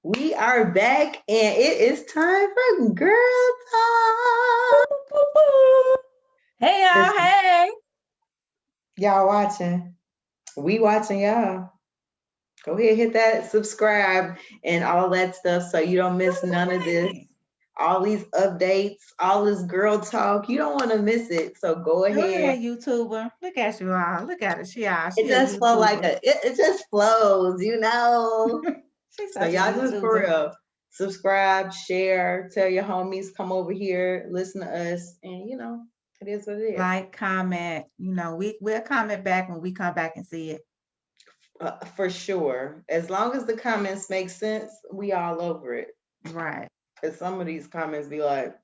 We are back and it is time for girl talk. Hey y'all, Listen, hey. y'all watching. We watching y'all. Go ahead, hit that subscribe and all that stuff so you don't miss none of this. All these updates, all this girl talk. You don't want to miss it. So go Go ahead. ahead, YouTuber. Look at you all. Look at her. It She a just flow like YouTuber. it just flows. She's So such a y'all just for YouTuber. real. Subscribe, share, tell your homies, come over here, listen to us, and it is what it is. Like, comment. We'll comment back when we come back and see it. For sure. As long as the comments make sense, we all over it. Right. Cause some of these comments be like,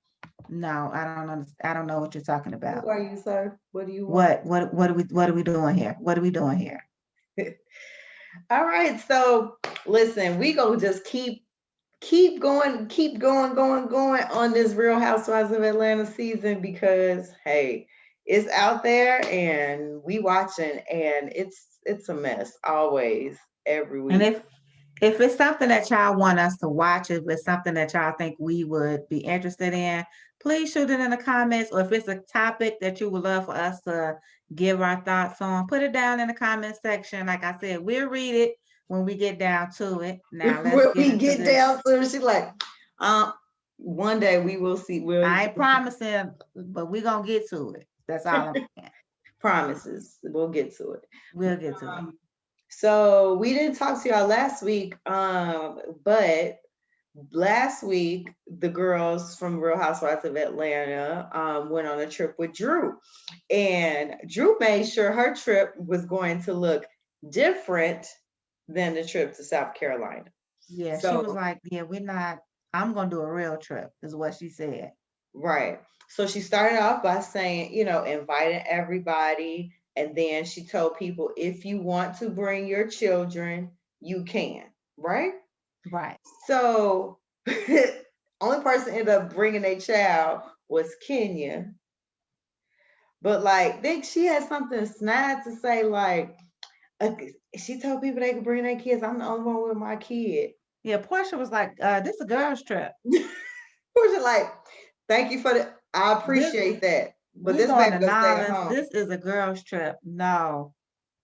No, I don't know what you're talking "Who about. are you, sir? What do you want?" What are we doing here? What are we doing here? All right. So listen, we gonna just keep going on this Real Housewives of Atlanta season because hey, it's out there and we watching and it's a mess always every And week. if it's something that y'all want us to watch, if it's something that y'all think we would be interested in, please shoot it in the comments. Or if it's a topic that you would love for us to give our thoughts on, put it down in the comment section. Like I said, we'll read it when we get down to it. Now let's When get we into get this. down to it, she like, um, one day we will see. We'll I ain't promising, but we're gonna get to it. That's all I'm saying. promises. We'll get to it. We'll get to it. So we didn't talk to y'all last week, but last week the girls from Real Housewives of Atlanta went on a trip with Drew, and Drew made sure her trip was going to look different than the trip to South Carolina. Yeah, she So was like, yeah, we're not, I'm gonna do a real trip, is what she said. right. So she started off by saying, inviting everybody. And then she told people, if you want to bring your children, you can. Right. Right. So, only person ended up bringing a child was Kenya. But like, think she had something snide to say, like, uh, she told people they could bring their kids. I'm the only one with my kid. Yeah, Portia was like, this a girl's trip. Who's like, thank you for the, I This appreciate that. But We this going baby to gonna stay at Nolens. home. This is a girl's trip. No,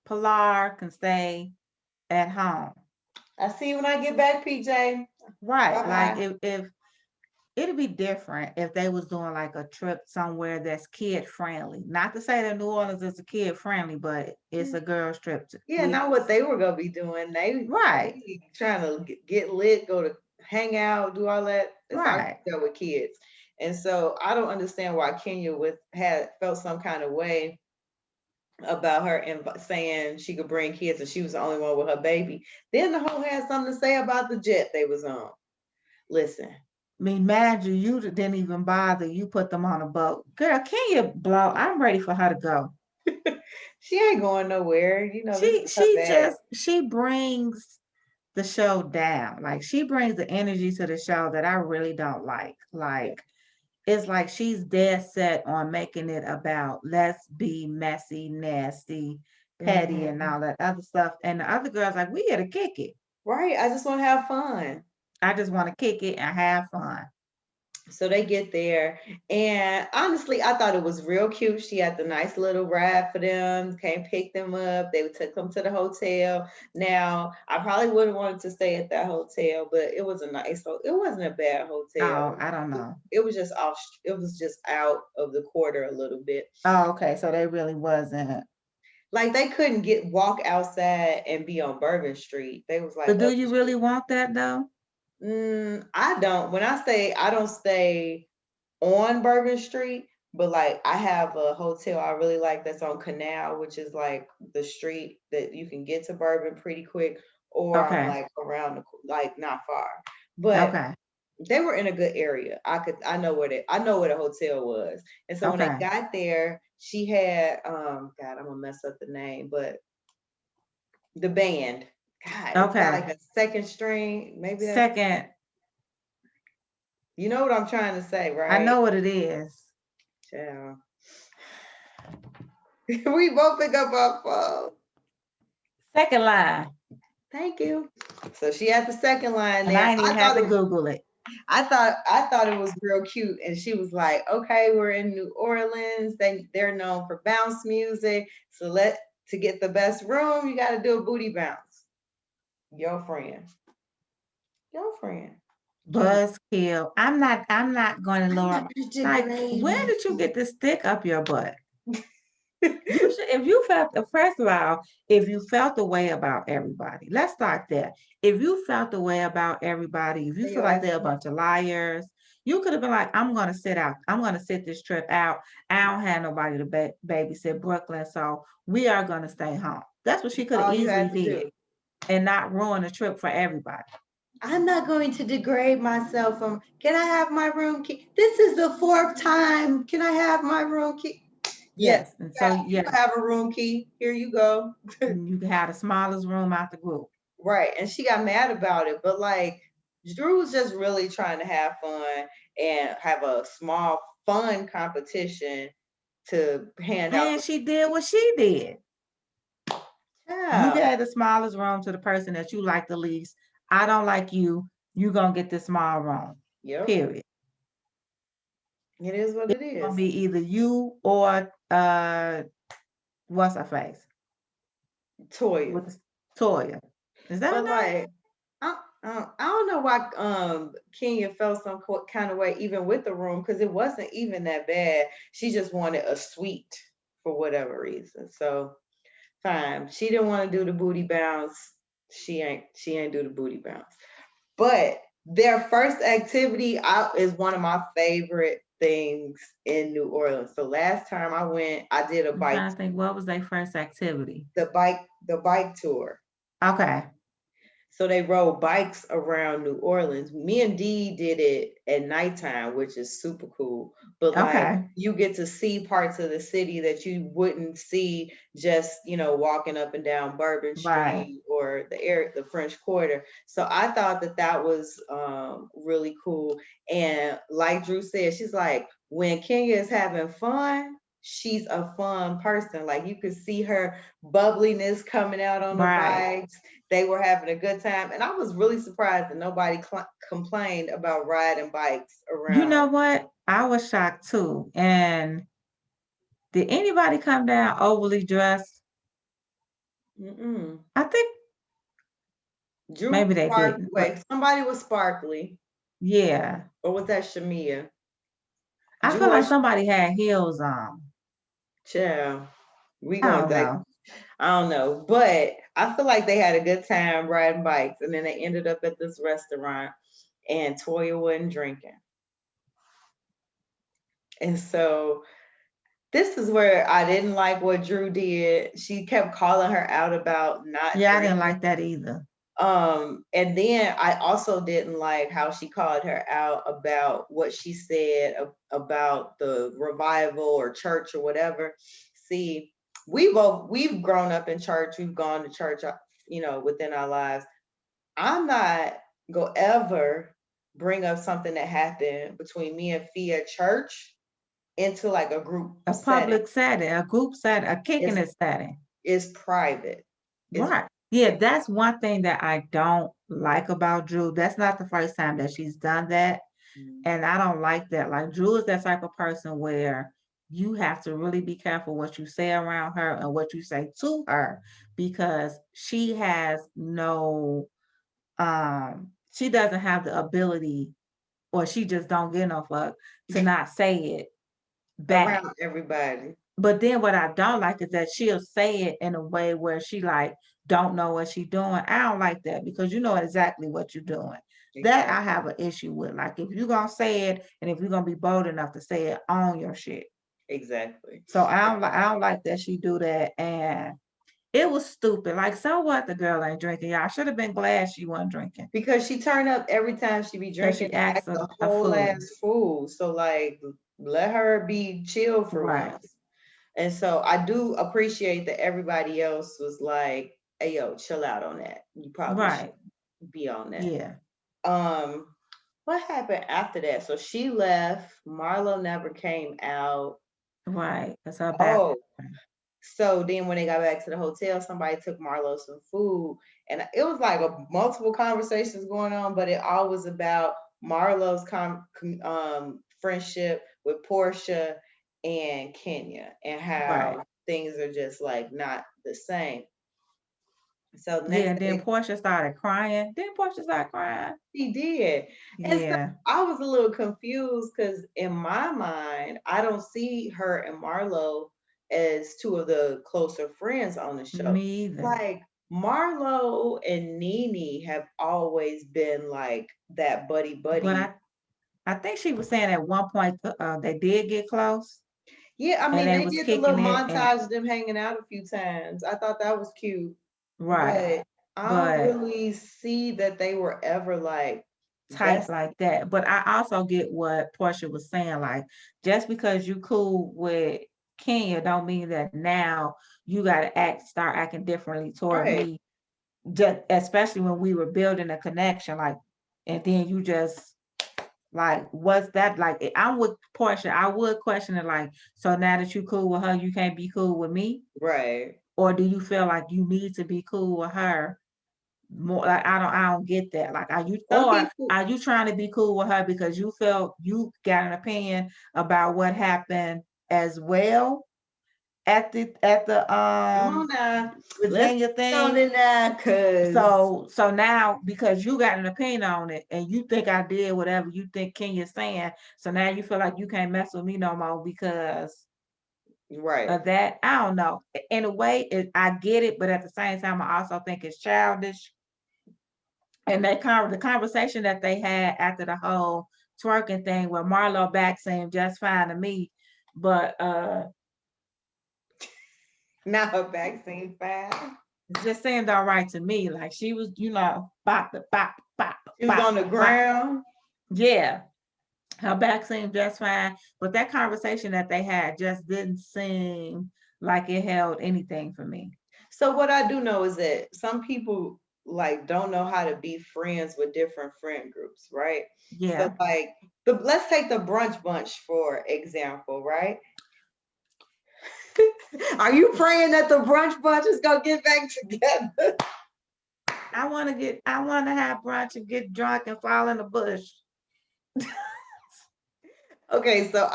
Pilar can stay at home. I see you when I get back, PJ. Right. Bye Like bye. if it'd be different if they was doing like a trip somewhere that's kid friendly. Not to say that New Orleans is a kid friendly, but it's a girl's trip. Yeah, not what they were gonna be doing. Right, They trying to get lit, go to hang out, do all that. It's hard right. to go with kids, and so I don't understand why Kenya had felt some kind of way about her saying she could bring kids and she was the only one with her baby. Then the whole had something to say about the jet they was on. Listen, I mean, mad you didn't even bother. You put them on a boat. Girl, can you blow? I'm ready for her to go. she ain't going nowhere. This She is her she bag. just she brings the show down. Like she brings the energy to the show that I really don't like. Like it's like she's dead set on making it about let's be messy, nasty, petty, and Hmm. all that other stuff. And the other girls like, we here to kick it. Right. I just want to have fun. I just want to kick it and have fun. So they get there, and honestly, I thought it was real cute. She had the nice little ride for them, came pick them up. They would take them to the hotel. Now, I probably wouldn't want to stay at that hotel, but it was a nice. It wasn't a bad Oh, hotel. I don't know. It was just off. It was just out of the quarter a little bit. Oh, okay. So they really wasn't. Like they couldn't walk outside and be on Bourbon Street. They was like But do up the you really street. want that though? I don't. When I stay, I don't stay on Bourbon Street, but like I have a hotel I really like that's on Canal, which is like the street that you can get to Bourbon pretty quick, or I'm Okay. like around like not far. But Okay. they were in a good area. I know where the hotel was. And so when they Okay. got there, she had God, I'm gonna mess up the name, but the band. God, it's got Okay. like a second string. Maybe that's Second, you know what I'm trying to say, I right? know what it is. Yeah. We both pick up our phone. Second line. Thank you. So she had the second line And there. I ain't even have to Google it. I thought it was real cute, and she was like, "Okay, we're in New Orleans. They're known for bounce music. So to get the best room, you got to do a booty bounce." Your friend, your friend. Buzzkill. I'm not going to I'm not lower. gonna Like, degrade where my. did you get this stick up your butt? You should, if you felt the first of all, if you felt the way about everybody, let's start there. If you felt the way about everybody, if you Hey, feel your like ass. they're a bunch of liars, you could have been like, I'm gonna sit out. I'm gonna sit this trip out. I don't have nobody to babysit Brooklyn, so we are gonna stay home. That's what she could have All you easily had to do. did and not ruin the trip for everybody. I'm not going to degrade myself from. Can I have my room key? This is the fourth time. Can I have my room key? Yes, Yes, and so you yes, have a room key. Here you go. you can have the smallest room out the group. Right. And she got mad about it. But like Drew was just really trying to have fun and have a small fun competition to hand out And she did what she did. the You child. gave the smallest room to the person that you like the least. I don't like you. You gonna get this small room. Yep. Period. It is what It's it gonna is. be either you or what's her face? Toya. With the Toya. Is that her But name? like I don't know why Kenya felt some kind of way even with the room because it wasn't even that bad. She just wanted a suite for whatever reason. So fine. She didn't want to do the booty bounce. She ain't do the booty bounce. But their first activity out is one of my favorite things in New Orleans. So last time I went, I did a I'm bike trying to think what was their first activity. the bike tour. Okay. So they rode bikes around New Orleans. Me and Dee did it at nighttime, which is super cool. But like Okay. you get to see parts of the city that you wouldn't see just, walking up and down Bourbon Right. Street or the French Quarter. So I thought that was really cool. And like Drew said, she's like, when Kenya is having fun, she's a fun person. Like you could see her bubbliness coming out on the Right. bikes. They were having a good time, and I was really surprised that nobody complained about riding bikes You around. know what? I was shocked too. And did anybody come down overly dressed? Mm-mm. I think Drew maybe they spark. didn't, but Wait, somebody was sparkly, yeah. or was that Shamia? I Drew feel or like somebody had heels on. Child. We I gonna don't like know. I don't know, but I feel like they had a good time riding bikes, and then they ended up at this restaurant, and Toya wasn't drinking, and so this is where I didn't like what Drew did. She kept calling her out about not Yeah, I didn't drinking. like that either. And then I also didn't like how she called her out about what she said about the revival or church or whatever. See, we've grown up in church. We've gone to church, within our lives. I'm not gonna ever bring up something that happened between me and Fia at church into like a group A setting. public setting, a group setting, a kicking It's it setting. it's private. It's Right. Yeah, that's one thing that I don't like about Drew. That's not the first time that she's done that. And I don't like that. Like Drew is that type of person where you have to really be careful what you say around her and what you say to her because she doesn't have the ability or she just don't get no fuck to not say it back. around everybody. But then what I don't like is that she'll say it in a way where she like don't know what she's doing. I don't like that because you know exactly what you're doing. That I Exactly. have an issue with. Like if you're gonna say it and if you're gonna be bold enough to say it on your shit. Exactly. So I don't like that she do that. And it was stupid. Like, so what the girl ain't drinking? Y'all should have been glad she wasn't drinking. Because she turned up every time she be Because drinking she and acts act a a whole fool. ass fool. So like let her be chill for Right. once. And so I do appreciate that everybody else was like, hey yo, chill out on that. You probably should Right. be on that. Yeah. Um, what happened after that? So she left. Marlo never came out. Right. That's her back. Oh, So then when they got back to the hotel, somebody took Marlo some food. And it was like multiple conversations going on, but it all was about Marlo's friendship with Portia and Kenya and Right. how things are just like not the same. So the Yeah, next and then day Portia started crying. Then Portia started crying. she did. And so Yeah, I was a little confused because in my mind, I don't see her and Marlo as two of the closer friends on the show. me either. Like Marlo and Nene have always been like that buddy But buddy. I think she was saying at one point they did get close Yeah, I and mean they they was did the kicking little it and montage of them hanging out a few times. I thought that was cute, right. but I don't But really see that they were ever like tight best. like that. But I also get what Portia was saying. Like, just because you cool with Kenya don't mean that now you gotta start acting differently toward Right. me. Just especially when we were building a connection, like, and then you just like, what's that like? I'm with Portia. I would question it, like, so now that you cool with her, you can't be cool with me, Right. or do you feel like you need to be cool with her more? Like, I don't get that. Like, Some people are you trying to be cool with her because you felt you got an opinion about what happened as well at the come on now. Let's Virginia get on thing? it now, cause So now because you got an opinion on it and you think I did whatever you think Kenya's saying, so now you feel like you can't mess with me no more because right. of that. I don't know. In a way, I get it, but at the same time, I also think it's childish. And the conversation that they had after the whole twerking thing, where Marlo back seemed just fine to me, but Now her back seems fine. it just seemed all right to me. Like she was, bop, bop, bop, She was bop, on the bop. ground. Yeah. Her back seemed just fine, but that conversation that they had just didn't seem like it held anything for me. So what I do know is that some people like don't know how to be friends with different friend groups, right? So Yeah. like let's take the brunch bunch for example, right? Are you praying that the brunch bunch is gonna get back together? I want to have brunch and get drunk and fall in the bush. Okay, so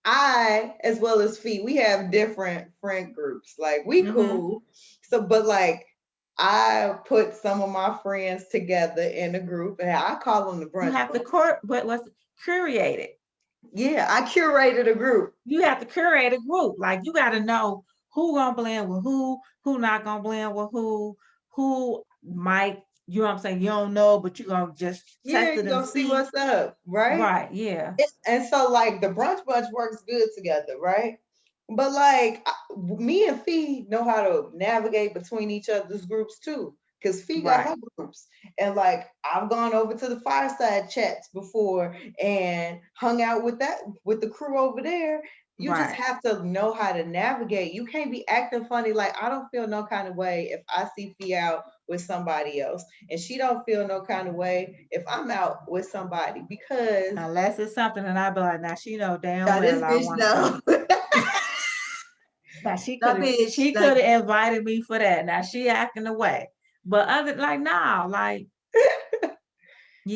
I as well as Fee, we have different friend groups. Like we Mm-hmm. cool. So but like I put some of my friends together in a group and I call them the You brunch have to bunch. what's curate it. Yeah, I curated a group. You have to curate a group. Like you got to know who gonna blend with who not gonna blend with who might. You know what I'm saying? You don't know, but you gonna just Yeah, test it you and gonna see see. what's up, right? Right? Yeah. And so like the brunch bunch works good together, right? But like me and Fee know how to navigate between each other's groups too. Cause Fee got Right. her groups. And like I've gone over to the fireside chats before and hung out with the crew over there. You just Right. have to know how to navigate. You can't be acting funny. Like I don't feel no kind of way if I see Fee out with somebody else. And she don't feel no kind of way if I'm out with somebody because Unless it's something and I be like, now she know damn now this well I bitch want. know. Now That bitch she like could have invited me for that. Now she acting away. But other like nah, like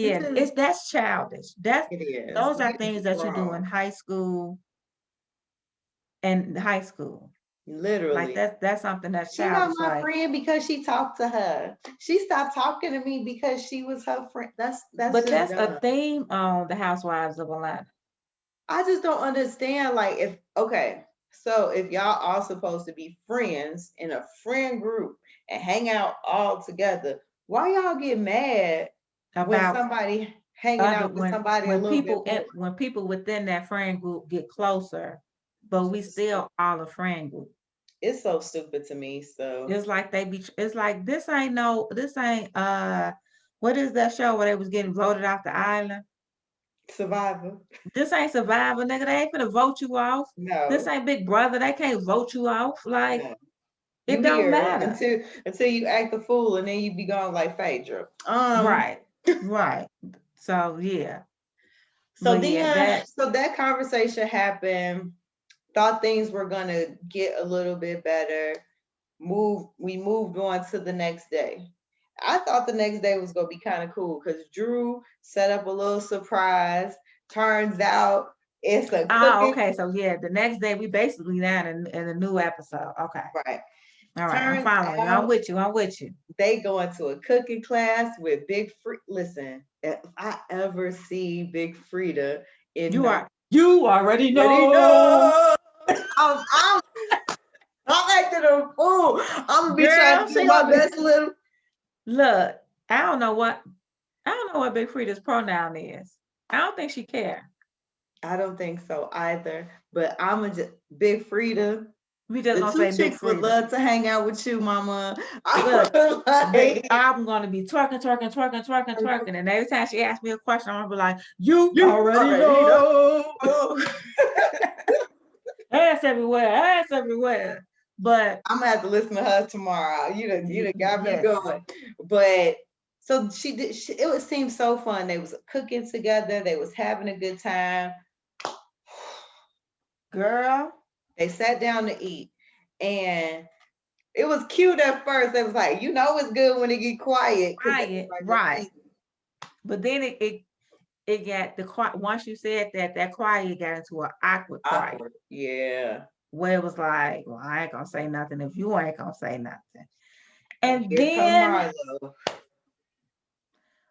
it's yeah, just that's childish. it is. Those are We things that you do in grown. high school and high school. Like Literally. that's something that's She not childish. my Like, friend because she talked to her. She stopped talking to me because she was her friend. That's but just that's a dumb. theme on the Housewives of Atlanta. I just don't understand. Like if okay, so if y'all all supposed to be friends in a friend group and hang out all together, why y'all get mad when About somebody hanging other out with somebody a little bit more? when people within that friend group get closer, but we still all a friend group. It's so stupid to me. So It's like it's like this ain't what is that show where they was getting voted off the island? Survivor. This ain't Survivor, nigga. They ain't gonna vote you off. This No, ain't Big Brother. They can't vote you off. Like no. it You don't here matter. until you act a fool and then you be gone like Phaedra. Right. Right. So yeah. So But yeah, then that so that conversation happened. thought things were gonna get a little bit better. We moved on to the next day. I thought the next day was gonna be kind of cool because Drew set up a little surprise. Turns out it's a Oh, cooking. okay. So yeah, the next day we basically now in a new episode. Okay. Right. All right. I'm Turns following you. I'm out with you. I'm with you. they go into a cooking class with Big Free. Listen, if I ever see Big Frida in no, You already already know. know. I'm I'm acting a fool. I'm gonna be trying Girl, to do she my gonna be best little. look, I don't know what Big Frida's pronoun is. I don't think she care. I don't think so either. But I'm a just Big Frida. We just The gonna two say Big chicks would Frida. love to hang out with you, Mama. Look, I'm like, I'm gonna be twerking, twerking, twerking, twerking, twerking. And every time she asks me a question, I'm gonna be like, you you already already know. know. Ass everywhere, ass everywhere. But I'm gonna have to listen to her tomorrow. You done got me listen, going. But so she did. It would seem so fun. They was cooking together. They was having a good time. girl, They sat down to eat, and it was cute at first. It was like, it's good when it get quiet because they was quiet, like right. eating. But then it got the quiet. Once you said that quiet got into an awkward quiet. Awkward. Yeah. Where it was like, well, I ain't gonna say nothing if you ain't gonna say nothing. And And here come then Marlo.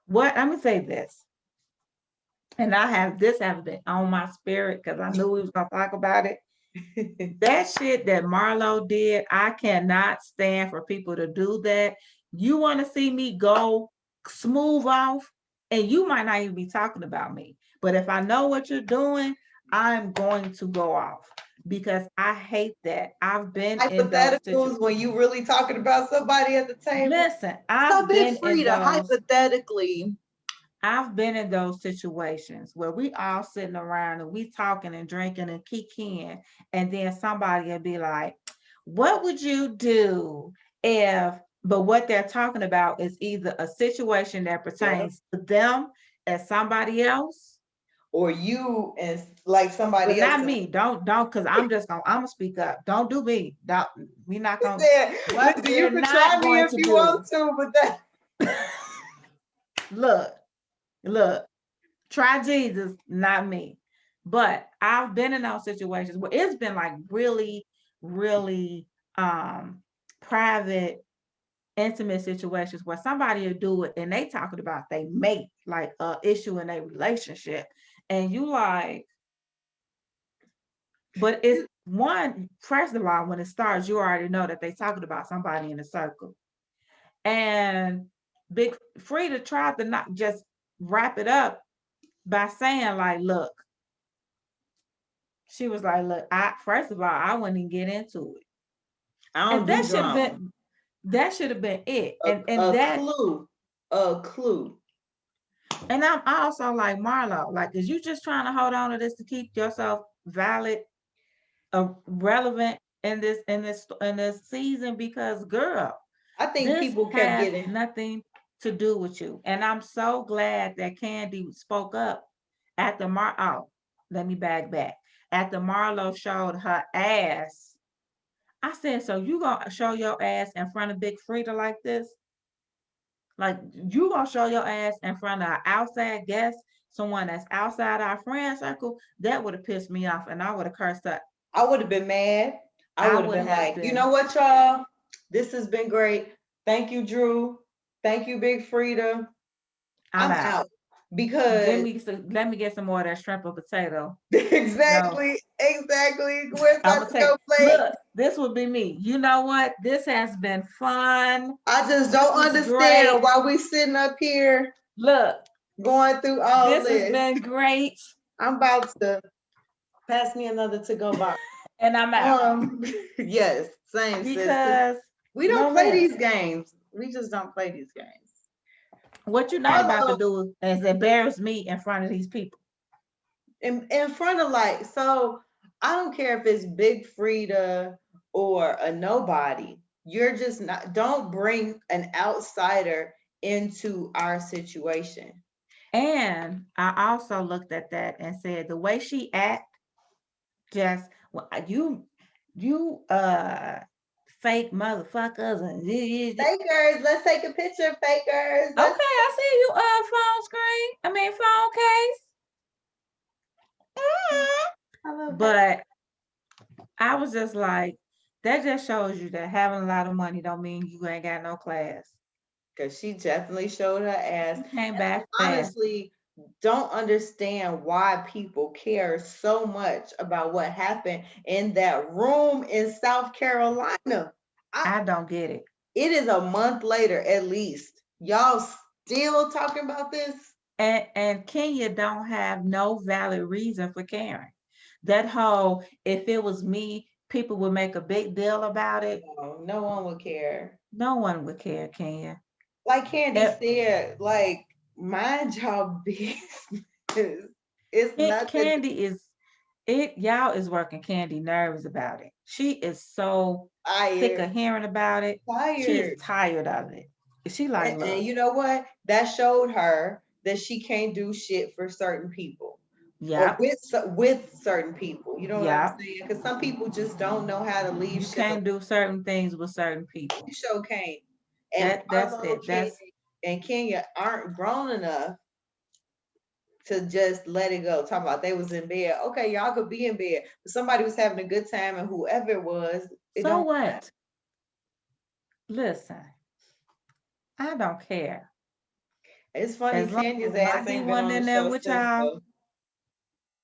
what? I'm gonna say this, and this have been on my spirit because I knew we was gonna talk about it. That shit that Marlo did, I cannot stand for people to do that. You want to see me go smooth off, and you might not even be talking about me. But if I know what you're doing, I'm going to go off because I hate that. I've been in those situations. Hypotheticals when you really talking about somebody at the table. Listen, So Big Frida, hypothetically. I've been in those situations where we all sitting around and we talking and drinking and kikiing, and then somebody will be like, what would you do if, but what they're talking about is either a situation that pertains to them as somebody else, or you and like but somebody else. not me. Don't, because I'm gonna speak up. Don't do me. Don't, we not gonna, what Listen, you we're can try not me going if to you do. want to, but that Look, try Jesus, not me. But I've been in those situations where it's been like really, really private, intimate situations where somebody will do it and they talking about they mate, like a issue in a relationship. And you like, but it's one, first of all, when it starts, you already know that they talking about somebody in a circle. And Big Frida tried to not just wrap it up by saying, like, look, she was like, look, first of all, I wouldn't even get into it. I don't And do drama. that should have been it. A, And a that, clue, a clue. and I'm also like, Marlo, like, is you just trying to hold on to this to keep yourself valid, relevant in this season? Because girl, I think this people kept has getting. nothing to do with you. And I'm so glad that Candy spoke up at the let me back. At the Marlo showed her ass. I said, so you gonna show your ass in front of Big Frida like this? Like you gonna show your ass in front of an outside guest, someone that's outside our friend circle? That would have pissed me off, and I would have cursed up. I would have been mad. I I would have would been have like, you been. know what, y'all? This has been great. Thank you, Drew. Thank you, Big Frida. I'm I'm out. out because Let me get some more of that shrimp and potato. No, exactly. Where's I'm that gonna to take. go plate? Look, this would be me. You know what? This has been fun. I just This don't was great. understand why we sitting up here Look, going through all this has this. been great, I'm about to pass me another to go box. and I'm out Yes, same sis. 'Cause because we don't no play less. these games. We just don't play these games. What you're not about to Although do is embarrass me in front of these people. in front of like, so I don't care if it's Big Frida or a nobody. You're just not. Don't bring an outsider into our situation. And I also looked at that and said the way she act, just Well, you fake motherfuckers and Fakers, let's take a picture, fakers. okay, I see you phone screen. I mean phone case. I love that. But I was just like, that just shows you that having a lot of money don't mean you ain't got no class. Because she definitely showed her ass. She came And back I fast. honestly don't understand why people care so much about what happened in that room in South Carolina. I don't get it. It is a month later at least. Y'all still talking about this? And Kenya don't have no valid reason for caring. That whole, if it was me, people would make a big deal about it. No, no one would care. No one would care, Kenya. Like Candy If said, like, mind y'all business. It's nothing Candy is y'all is working Candy nerves about it. She is so sick tired. of hearing about it. She is Tired. tired of it. She like, And look, you know what? That showed her that she can't do shit for certain people or yep, with certain people. You know what I'm yep. saying? Because some people just don't know how to leave You shit alone. can't do certain things with certain people. You sure can't. And That's Marlo it. That's and Kenya aren't grown enough to just let it go. Talking about they was in bed. Okay, y'all could be in bed, but somebody was having a good time, and whoever it was, it so don't. what? Listen, I don't care. It's funny. As long Kenya's as my ass D ain't been one on the in there show with since y'all,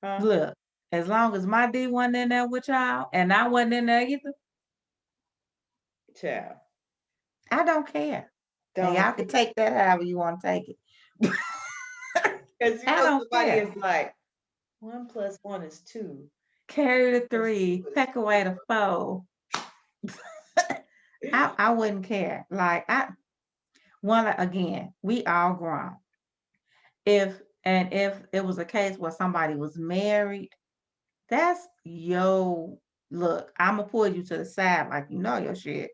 though. Huh? look, as long as my D one in there with y'all, and I wasn't in there either, Child. I don't care. And Don't y'all can take that however you want to take it. because you I know don't somebody care. is like 1 + 1 is 2. Carry the Plus 3, 2 is peck away the 4. I wouldn't care. Like again, we all grown. If it was a case where somebody was married, that's yo look, I'ma pull you to the side like you know your shit.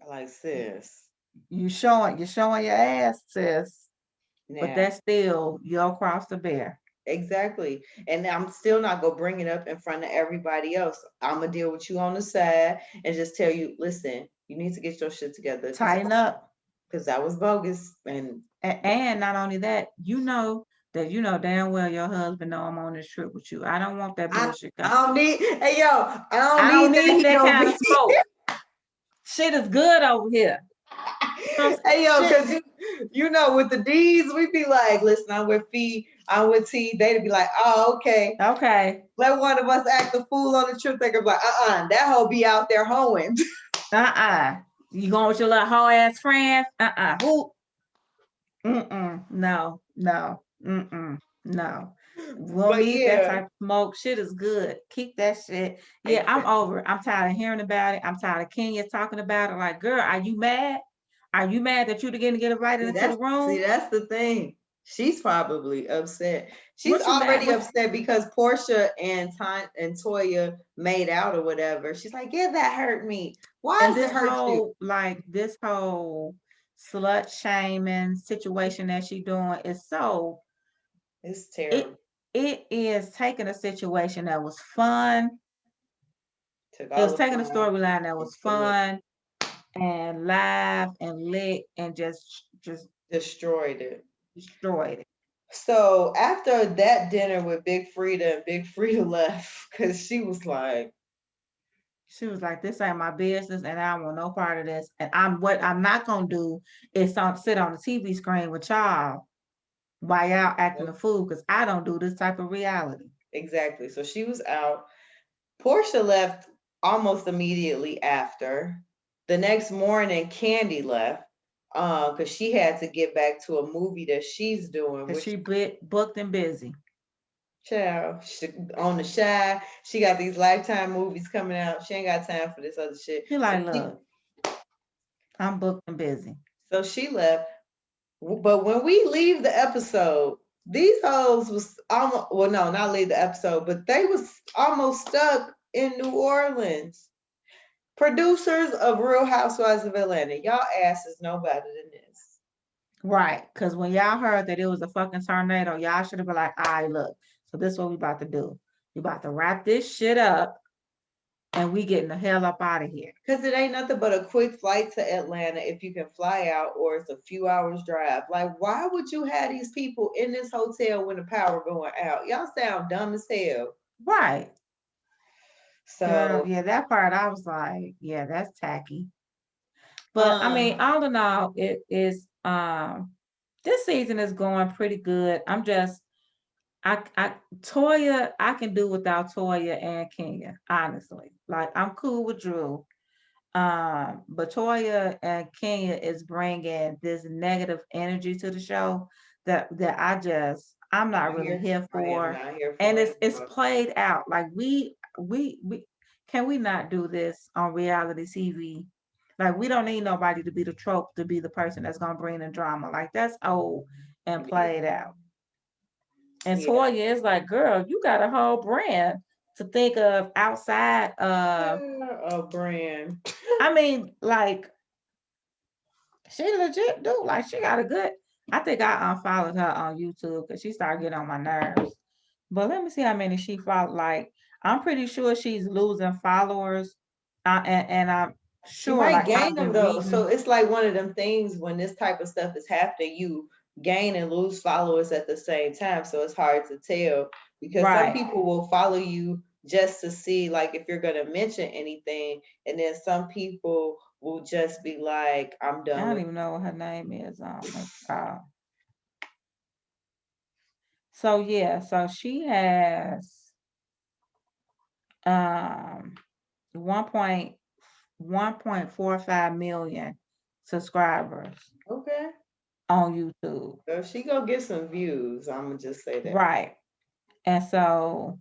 like sis. You're showing your ass, sis. But Now, that's still your cross to bear. exactly. And I'm still not gonna bring it up in front of everybody else. I'm gonna deal with you on the side and just tell you, listen, you need to get your shit together Tighten up. because that was bogus. And And not only that, you know damn well your husband know I'm on this trip with you. I don't want that I, bullshit. I don't need. Hey yo, I don't I don't need that. need He that gonna kind be. of smoke. Shit is good over here. Hey yo, Shit. cause you know with the D's we be like, listen, I'm with Fee, I'm with T. They'd be like, oh okay. Okay. Let one of us act the fool on the trip. They could be like, that hoe be out there hoeing. You going with your little hoe ass friends? Who? No. No. No. We don't But need that yeah, type of smoke. Shit is good. Keep that shit. Yeah, I'm exactly. over it. I'm tired of hearing about it. I'm tired of Kenya talking about it. Like, girl, are you mad? Are you mad that you didn't get invited into the room? That's the thing. She's probably upset. She's What you mad? already What? upset because Portia and Toya made out or whatever. She's like, yeah, that hurt me. Why And does it hurt you? this whole slut shaming situation that she doing is so It's it terrible. it is taking a situation that was fun. Took It all was the taking a fun storyline that and was killed it. fun and live and lit and just Destroyed it. destroyed it. So after that dinner with Big Frida, and Big Frida left because she was like, She was like, "This ain't my business, and I don't want no part of this. And what I'm not gonna do is sit on the TV screen with y'all while y'all acting a fool, because I don't do this type of reality." exactly. So she was out. Portia left almost immediately after. The next morning, Candy left because she had to get back to a movie that she's doing, Cause which she booked and busy. child on the shy. She got these Lifetime movies coming out. She ain't got time for this other shit. She So like, look, I'm booked and busy. she left. But when we leave the episode, these hoes was almost well, no, not leave the episode, but they was almost stuck in New Orleans. Producers of Real Housewives of Atlanta, y'all asses know better than this. Right. Cause when y'all heard that it was a fucking tornado, y'all should have been like, all right, look, so this is what we about to do. We about to wrap this shit up and we getting the hell up out of here. Because it ain't nothing but a quick flight to Atlanta if you can fly out, or it's a few hours drive. Like, why would you have these people in this hotel when the power going out? Y'all sound dumb as hell. Right. Girl, So, yeah, that part I was like, yeah, that's tacky. But I mean, all in all, it is this season is going pretty good. I Toya, I can do without Toya and Kenya, honestly. Like I'm cool with Drew. But Toya and Kenya is bringing this negative energy to the show that I'm not really here I am for. not here And for it. it's played out. Like we can we not do this on reality TV? Like we don't need nobody to be the trope to be the person that's gonna bring the drama. Like that's old and played out. And Yeah. Toya is like, girl, you got a whole brand to think of outside of. A brand. I mean, like she legit do. Like she got a good. I think I unfollowed her on YouTube because she started getting on my nerves. But let me see how many she followed. Like I'm pretty sure she's losing followers, and I'm She sure might like gain I've them been though. So reading. it's like one of them things when this type of stuff is happening, you gain and lose followers at the same time. So it's hard to tell because some Right. people will follow you just to see like if you're gonna mention anything, and then some people will just be like, I'm I done don't with even know what her name is. So yeah, so she has um 1.45 million subscribers it. Okay. on YouTube. So she gonna get some views. I'm gonna just say that. Right. And so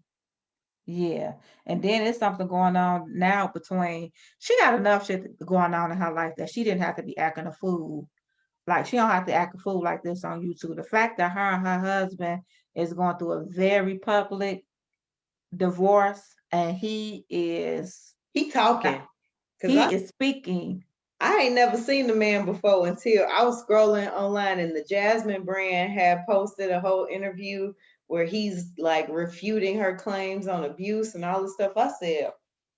yeah. And then it's something going on now between she got enough shit going on in her life that she didn't have to be acting a fool. Like she don't have to act a fool like this on YouTube. The fact that her and her husband is going through a very public divorce and He talking because he is speaking. I ain't never seen the man before until I was scrolling online and the Jasmine brand had posted a whole interview where he's like refuting her claims on abuse and all this stuff. I said,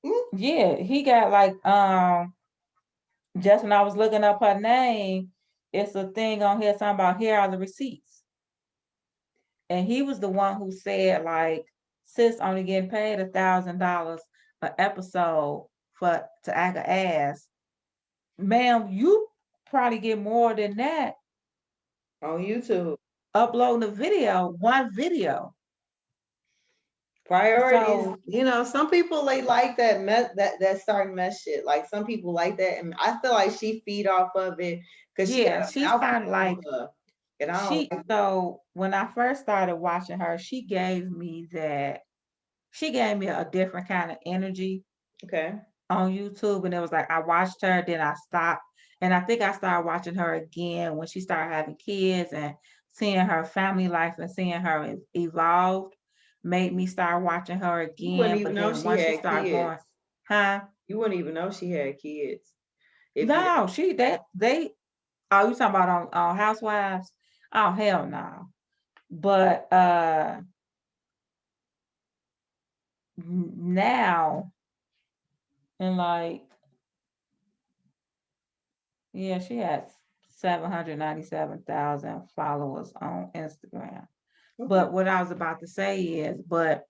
mm, Yeah, he got like just when I was looking up her name, it's a thing on here talking about here are the receipts. And he was the one who said like sis only getting paid $1,000 an episode for to act an ass. Ma'am, you probably get more than that on YouTube. uploading a video, one video. Priorities, So some people they like that that starting mess shit. Like some people like that, and I feel like she feed off of it because she got yeah, a she's kind of mouthful like of her, and I don't like so when I first started watching her, she gave me a different kind of energy it. Okay. on YouTube, and it was like I watched her, then I stopped, and I think I started watching her again when she started having kids and seeing her family life and seeing her evolved made me start watching her You wouldn't again. even But know then she once she had started kids. going, huh? You wouldn't even know she had kids if you. No, she that they oh you talking about on Housewives? Oh hell no. But now and like yeah, she has 797,000 followers on Instagram. Okay. But what I was about to say is, but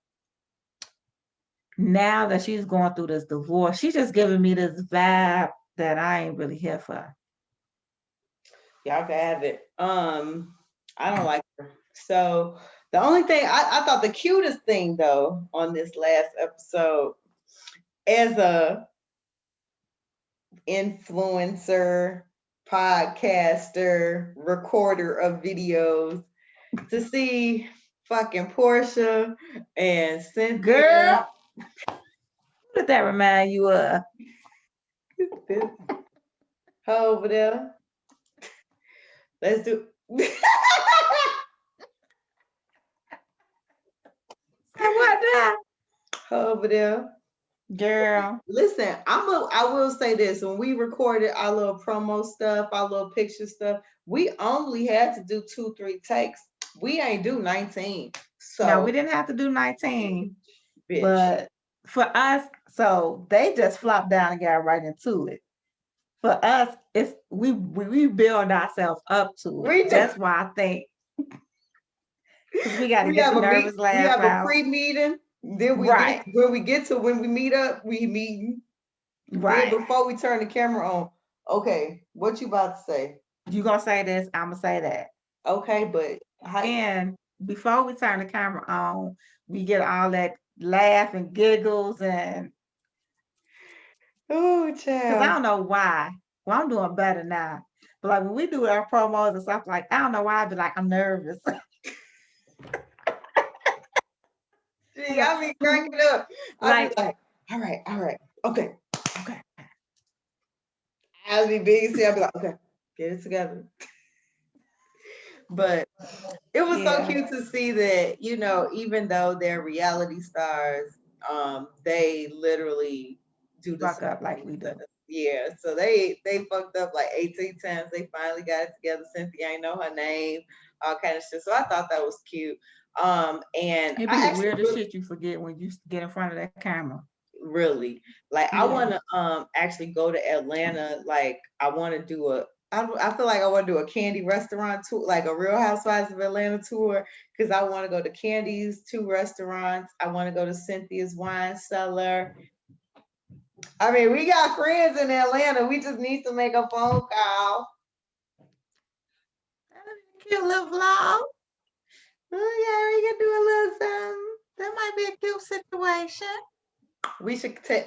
now that she's going through this divorce, she's just giving me this vibe that I ain't really here for. Y'all can have it. I don't like her. So the only thing I thought the cutest thing though on this last episode as a influencer, podcaster, recorder of videos to see fucking Portia and Cynthia. Girl, what did that remind you of? This hoe over there. Let's do What now? hoe over there. Girl, Listen, I will say this. When we recorded our little promo stuff, our little picture stuff, we only had to do 2, 3 takes. We ain't do 19. now So we didn't have to do 19, bitch. but for us, So they just flopped down and got right into it. For us, it's we build ourselves up to it. We do. That's why I think because we got to We get have the a meet. nervous We laugh have a out. pre-meeting. Then we Right, get when we get to when we meet up, we meeting. Then right. before we turn the camera on, okay, what you about to say? You gonna say this? I'm gonna say that. Okay, but how? And before we turn the camera on, we get all that laugh and giggles and Oh, because I child. don't know why. Well, I'm doing better now. But like when we do our promos and stuff, like I don't know why I'd be like, I'm nervous. Gee, Yeah. I be cracking up. I be Like, like, all right, okay, okay. I be big and see. I be like, okay, get it together. But it was so yeah, cute to see that, even though they're reality stars, they literally do the fuck same up like things we as do. us. Yeah, so they fucked up like 18 times. They finally got it together. Cynthia ain't know her name, all kind of shit. So I thought that was cute. And It'd be I the actually weirdest shit you forget when you get in front of that camera. really like I Yeah. want to actually go to Atlanta. Like I want to do I feel like I want to do a Candy restaurant tour, like a Real Housewives of Atlanta tour, because I want to go to Candy's two restaurants. I want to go to Cynthia's wine cellar. I mean, we got friends in Atlanta. We just need to make a phone call. That'd be a cute little vlog. Oh yeah, we can do a little something. That might be a cute situation.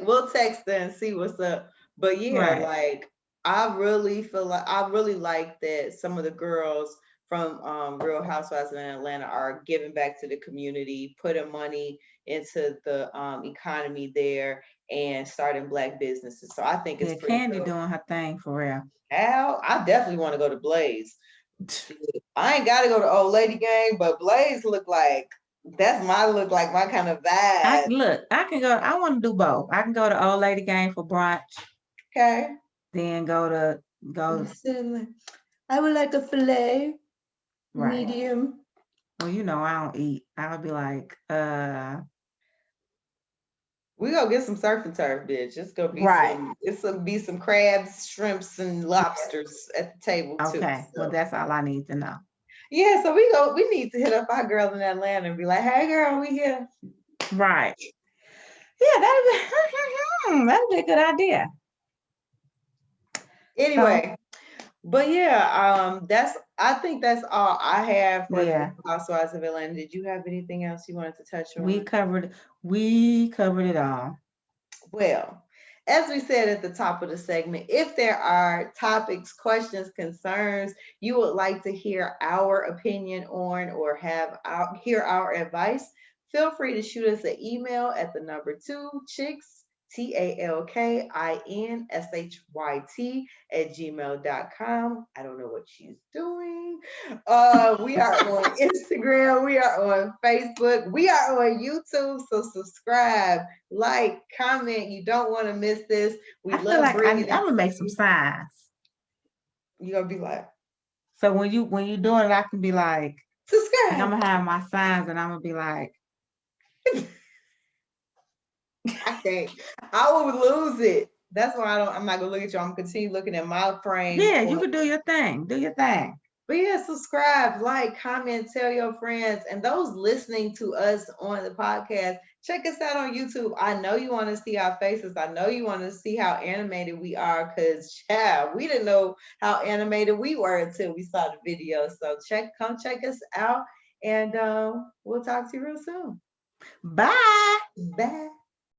We'll text her and see what's up. But yeah, Right. like I really feel like I really like that some of the girls from Real Housewives in Atlanta are giving back to the community, putting money into the economy there and starting black businesses. So I think it's Yeah, pretty Candy dope. doing her thing for real. Al, I definitely want to go to Blaze. Shit, I ain't got to go to Old Lady Gang, but Blaze look like my kind of I vibe. look, I can go, I want to do both. I can go to Old Lady Gang for brunch, Okay. then go to I'm go sitting like, I would like a filet, right. medium. Well, I don't eat. I'll be like, We gonna get some surf and turf, bitch. right. It's gonna be some crabs, shrimps, and lobsters at the table too. Okay. Well, So that's all I need to know. yeah, so we need to hit up our girl in Atlanta and be like, hey girl, we here. Right. Yeah, that'd be a good idea. So Anyway, but yeah, I think that's all I have for the yeah, Housewives of Atlanta. Did you have anything else you wanted to touch we on? covered we covered it all. Well, as we said at the top of the segment, if there are topics, questions, concerns you would like to hear our opinion on or hear our advice, feel free to shoot us an email at the number two chicks, TALKINSHYT @gmail.com. I don't know what she's doing. We are on Instagram, we are on Facebook, we are on YouTube. So subscribe, like, comment. You don't want to miss this. We I feel love like I'm bringing it gonna to make some you. signs. You're going to be like, So when you doing it, I can be like I'm subscribe. gonna have my signs and I'm gonna be like, I can't. I would lose it. That's why I'm not going to look at you. I'm going to continue looking at my frame. yeah, you could do your thing. Do your thing. But yeah, subscribe, like, comment, tell your friends, and those listening to us on the podcast, check us out on YouTube. I know you want to see our faces. I know you want to see how animated we are, because child, we didn't know how animated we were until we saw the video. So come check us out, and we'll talk to you real soon. Bye. Bye.